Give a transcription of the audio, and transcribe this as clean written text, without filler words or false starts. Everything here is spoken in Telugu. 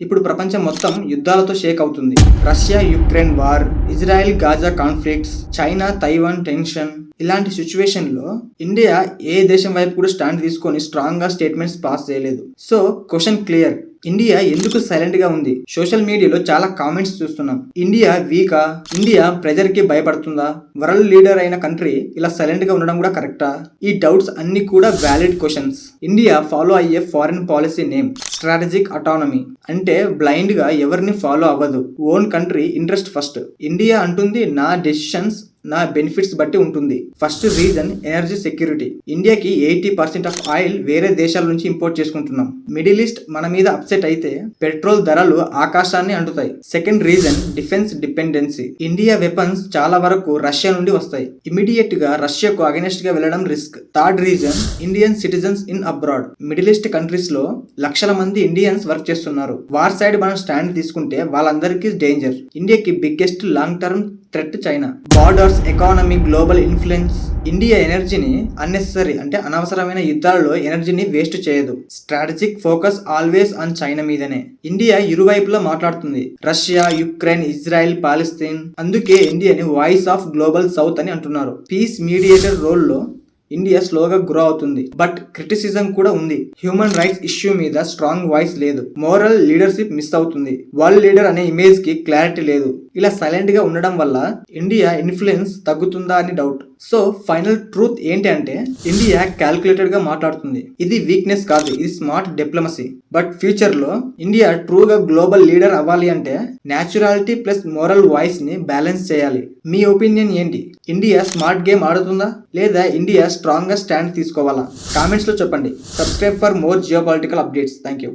ఇప్పుడు ప్రపంచం మొత్తం యుద్ధాలతో షేక్ అవుతుంది. Russia Ukraine war, Israel Gaza conflicts, China Taiwan tension. ఇలాంటి సిచ్యువేషన్ లో ఇండియా ఏ దేశం వైపు కూడా స్టాండ్ తీసుకొని స్ట్రాంగ్ గా స్టేట్మెంట్స్ పాస్ చేయలేదు. సో క్వశ్చన్ క్లియర్, ఇండియా ఎందుకు సైలెంట్ గా ఉంది? సోషల్ మీడియాలో చాలా కామెంట్స్ చూస్తున్నాం. ఇండియా వీకా? ఇండియా ప్రెజర్ కి భయపడుతుందా? వరల్డ్ లీడర్ అయిన కంట్రీ ఇలా సైలెంట్ గా ఉండడం కూడా కరెక్టా? ఈ డౌట్స్ అన్ని కూడా వ్యాలిడ్ క్వశ్చన్స్. ఇండియా ఫాలో అయ్యే foreign policy name strategic autonomy. అంటే బ్లైండ్ గా ఎవరిని ఫాలో అవ్వదు. Own country interest first. India అంటుంది నా డెసిషన్స్ నా బెనిఫిట్స్ బట్టి ఉంటుంది. First reason energy security. ఇండియాకి 80% ఆఫ్ ఆయిల్ వేరే దేశాల నుంచి ఇంపోర్ట్ చేసుకుంటున్నాం. మిడిల్ ఈస్ట్ మన మీద అప్సెట్ అయితే పెట్రోల్ ధరలు ఆకాశాన్ని అంటుతాయి. Second reason defence dependency. India weapons చాలా వరకు రష్యా నుండి వస్తాయి. ఇమీడియట్ గా రష్యాకు అగెనెస్ట్ గా వెళ్లడం risk. Third reason Indian citizens in abroad. Middle east countries లో లక్షల మంది ఇండియన్స్ వర్క్ చేస్తున్నారు. వార్ సైడ్ మనం స్టాండ్ తీసుకుంటే వాళ్ళందరికీ డేంజర్. ఇండియాకి biggest long term threat China. Borders, economy, global influence. India ఎనర్జీని అన్నెసరీ అంటే అనవసరమైన యుద్ధాలలో ఎనర్జీని వేస్ట్ చేయదు. Strategic focus always on China మీదనే. ఇండియా ఇరువైపులా మాట్లాడుతుంది. Russia, Ukraine, Israel, Palestine. అందుకే ఇండియాని వాయిస్ ఆఫ్ గ్లోబల్ సౌత్ అని అంటున్నారు. పీస్ మీడియేటర్ రోల్లో ఇండియా స్లోగా గ్రో అవుతుంది. బట్ క్రిటిసిజం కూడా ఉంది. హ్యూమన్ రైట్స్ ఇష్యూ మీద స్ట్రాంగ్ వాయిస్ లేదు. మోరల్ లీడర్షిప్ మిస్ అవుతుంది. వరల్డ్ లీడర్ అనే ఇమేజ్ కి క్లారిటీ లేదు. ఇలా సైలెంట్ గా ఉండడం వల్ల ఇండియా ఇన్ఫ్లుయెన్స్ తగ్గుతుందా అని డౌట్. సో ఫైనల్ ట్రూత్ ఏంటి అంటే ఇండియా క్యాల్కులేటెడ్ గా మాట్లాడుతుంది. ఇది వీక్నెస్ కాదు, ఇది స్మార్ట్ డిప్లొమసీ. బట్ ఫ్యూచర్ లో ఇండియా ట్రూగా గ్లోబల్ లీడర్ అవ్వాలి అంటే న్యాచురాలిటీ ప్లస్ మోరల్ వాయిస్ ని బ్యాలెన్స్ చేయాలి. మీ ఒపీనియన్ ఏంటి? ఇండియా స్మార్ట్ గేమ్ ఆడుతుందా లేదా ఇండియా స్ట్రాంగ్ గా స్టాండ్ తీసుకోవాలా? కామెంట్స్ లో చెప్పండి. Subscribe for more geopolitical updates. Thank you.